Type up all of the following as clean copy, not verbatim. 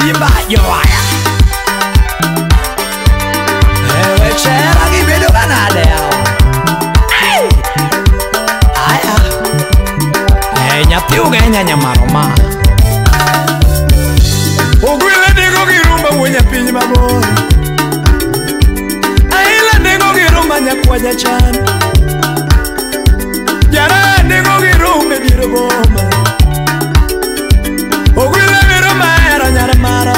Simba Joaya Ewe chera gibedo ganade yao Aya nyathi ugenya nyamaroma Ogwile digo girumba mwenye pinyi mabora Aila digo girumba nyakwaja chana Jara digo girumba diro bomba Ogwile virumba ero nyaramara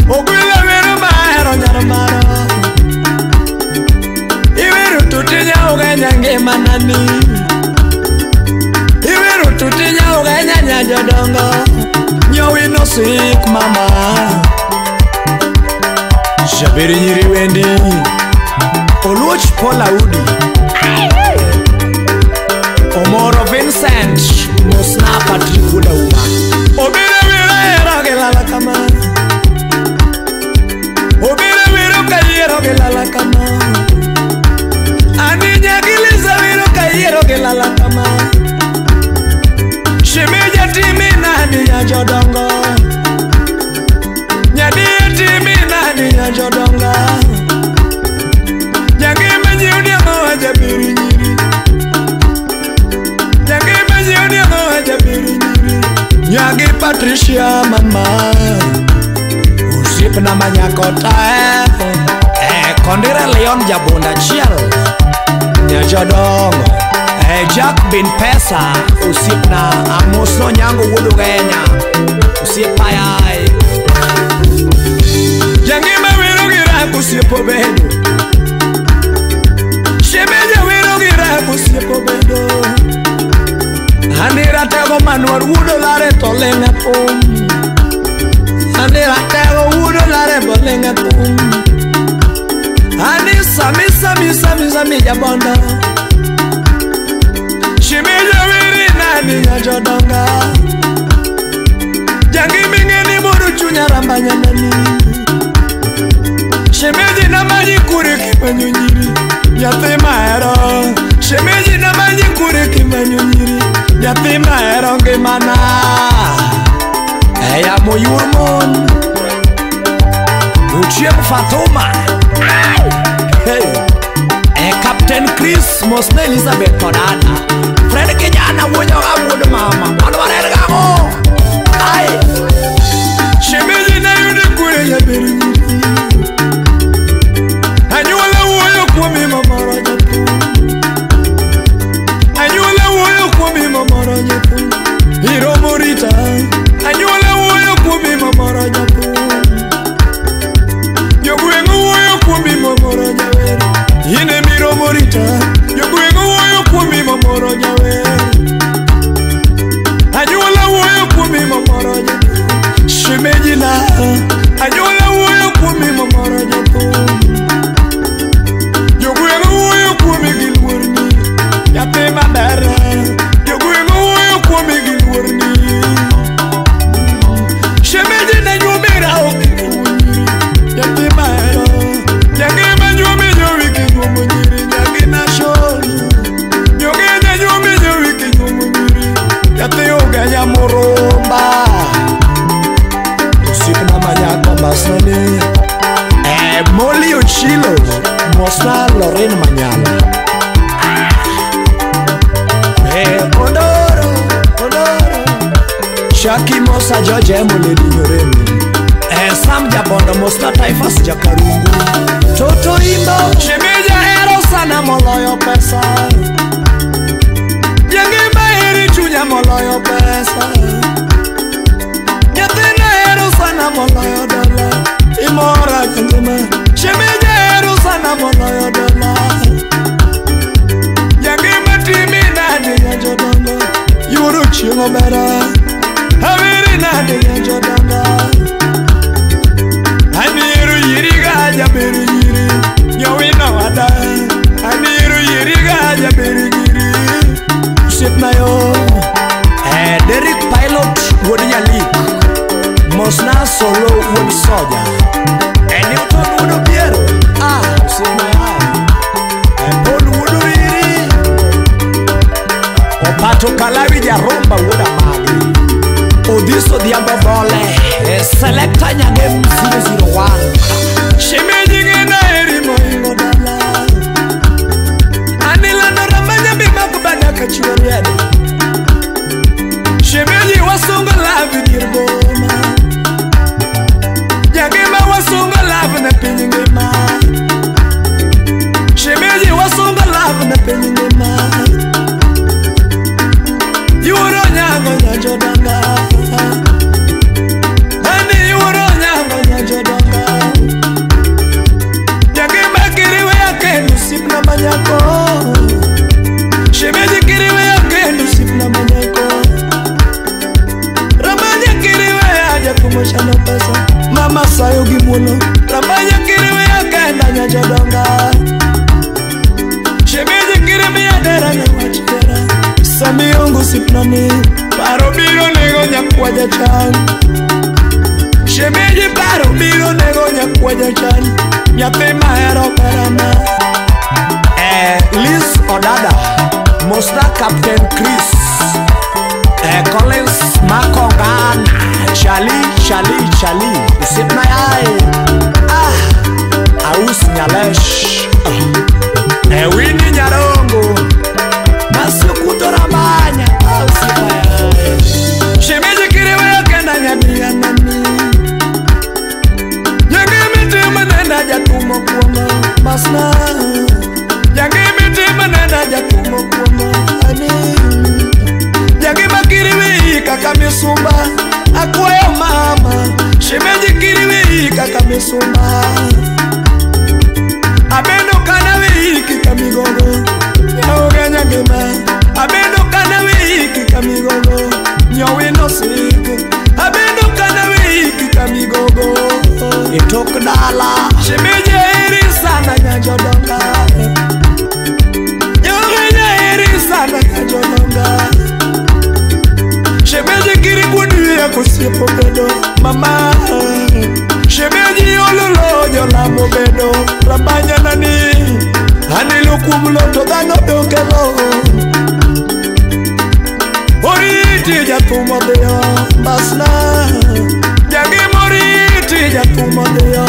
Ogwile virumba ero nyaramara Iwiru tutinya ugenya ngema nani Iwiru tutinya ugenya nyajodongo Nyowi no sik mama Shabiri nyiri wendi Oluoch Paula Udi Omoro Vincent Musna Patrick Uda Uma Obire viro ero gelala kama Obire viro kayero gelala kama Aninya giliza viro kayero gelala kama Shemeja timi nani ya jodongo Nyadi timi nani ya jodonga Jangi menyiuni ama jabiri nyiri Jangi menyiuni ama jabiri nyiri Nyagi Patricia mama Usip nama nyakota Kondira Leon Jabunda Chiel Nyajodongo Jack bin Pesa usip na Amos no nyango wudu genya usip ayai Jangi me wiro gira kusipo bedo Shemeje wiro gira kusipo bedo Anira tego manuar wudu lare tolenga pum Anira tego wudu lare bolenga pum Ani sami jabonda Shemeje wiri nani ya jodonga Jangi mingeni buru chunya rambanya nani Shemeje na maji kure kimanyo nyiri Yatima ero Shemeje na maji kure kimanyo nyiri Yatima ero ngemana Eya moyurmon Uchiem Fatuma Hey Captain Chris Mosna Elizabeth Kodana Fred Kijana Wunyo Abudu Mama Wanware Gamo Ay Shemeji na yude kure ya beri nyiri Anyuala uoyo kwami mamara nyepu Anyuala uoyo kwami mamara nyepu Hiro Morita Anyuala uoyo kwami mamara nyepu Yogwengu uoyo kwami mamara nyepu Ine miro morita Yogwengu uoyo kwami mamara nyepu Anyuala uoyo kwami mamara nyepu Shemeji na Anyuala uoyo kwami mamara nyepu Yogwengu uoyo kwami gilwarni Yatima dara Yogwengu uoyo kwami gilwarni Shemeji na nyumira okikunyiri Yatima ero Yagima nyumi nyuwiki nyumunyiri Yagina shori Yogina nyumi nyuwiki nyumunyiri Yati uganya murumba Usipna manyako masnani Moli Ochilo Mosna Lorraine Manyala Ondoro Shaki Mosa George Mole Dinyoremi Sam Jabondo Mosna Taifas Jakarungu Toto Imbo Shemeja ero sana moloyo pesa Yangi mahiri chunya moloyo pesa Yatina ero sana moloyo dola Imora kandema Shemeja ero sana moloyo dola Yangi matimi nani ya jodongo Yuru chingo mera Haviri nani ya jodongo Aniru yiriga jabiri yiri Nyowina wada Aniru yiriga jabiri yiri Sipna yo Derek Pilot Wodi Yalik Mosna Solo Wodi Soja Newton Wudu Biero Sipna ya Paul Wudu Riri Opato Kalawi Jaromba Wuda Magi Odhiso Dhiambo Bole Selector Nyang'em 001 Shemeji ng'ena eri moingo dala Anila noramanya bima kubada kachuwa yade Shemeji wasunga lavi nirgoma Nyang'ema wasunga lavi na pinyi ngema Shemeji wasunga lavi na pinyi ngema Yuro nyango nyajodanga Nani yuro nyango nyajodanga Nyang'ema kiriwe ya kendu sipna manyako Shemeji kiriwe ya kendu sipna manyako Ramanya kiriwe ya jakumoshano pesa Mama sayo gimulo Ramanya kiriwe ya kenda nyajodanga Shemeji kiriwe ya dera na wachidera Sami yungu sipnani Paro biro nego nyakwaja chan Shemeji paro biro nego nyakwaja chan Nyathi mahero karama Liz Odada Mosta Captain Chris Collins Makongana Charlie Usipna yae Aus Nyalesh Winnie Nyarongo Masio kutoramanya Usipna yae Shemeji kiriwe ya kenda nyabia nani Nyang'emi tima nenda jatumo kuongo Masna Nyang'emi tima nenda jatumo kuongo Ani Nyang'ema kiriwe kaka misumba Akwayo mama Shemeji kiriwe kaka misumba Abendo kanawe kika migogo Yaoga Nyang'ema Abendo kanawe kika migogo Nyowe no sik Abendo kanawe kika migogo Itok dala Shemeji eri sana nyajodonga Nyowe eri sana nyajodonga Shemeji kiri kundi ya kusipo bedo Mama Shemeji yololo nyolamo bedo Rabanya nani Hanilu kumloto dano dokelo Moriti jatumo deyo Basna Jangi moriti jatumo deyo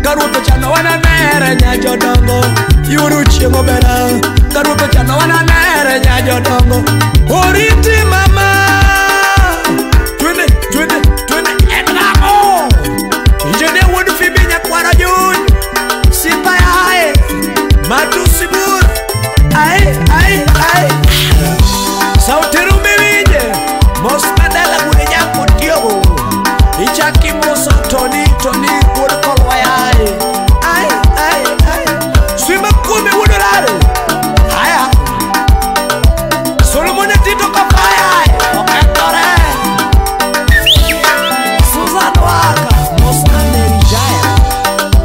Karuto chano wana nere nyajodongo Yuru chiengo bera Karuto chano wana nere nyajodongo Moriti mama Twende Enramo Ijene wudu fibi nyakwara jun Sipa yae Matu sibur Ay Sautiru miwije Moskadela gune nyako tiyo Ichaki moso Tony Kudu kolwa yae Ay Swima kumi wudu lare Haya Solomone Tito kapaya Oketore Susan Waka Moskadeli jaya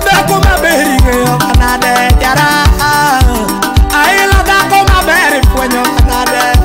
Dako maberi ngeyo kanade jara Ayla dako maberi fwenyo kanade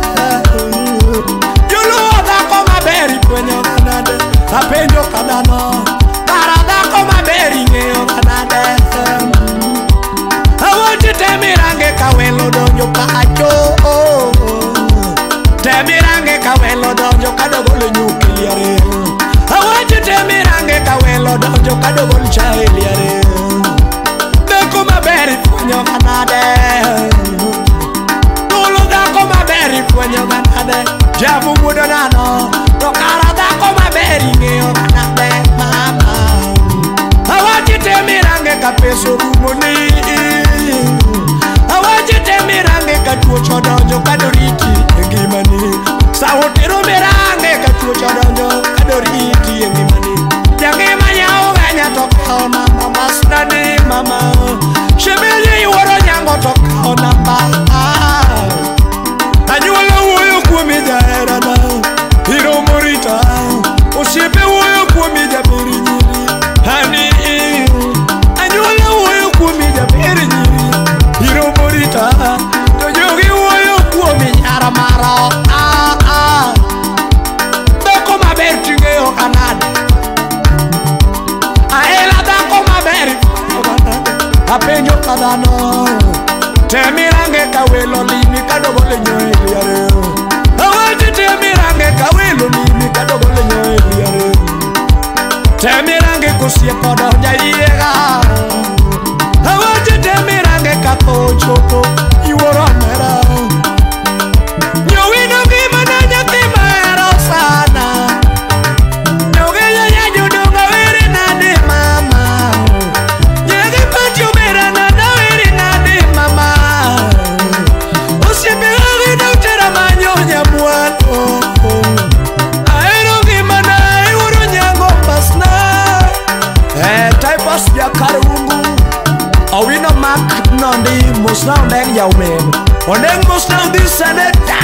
jaumen Oneng mosna udhi seneta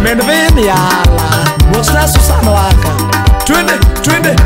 men vini yala Mosna Susan Waka Twende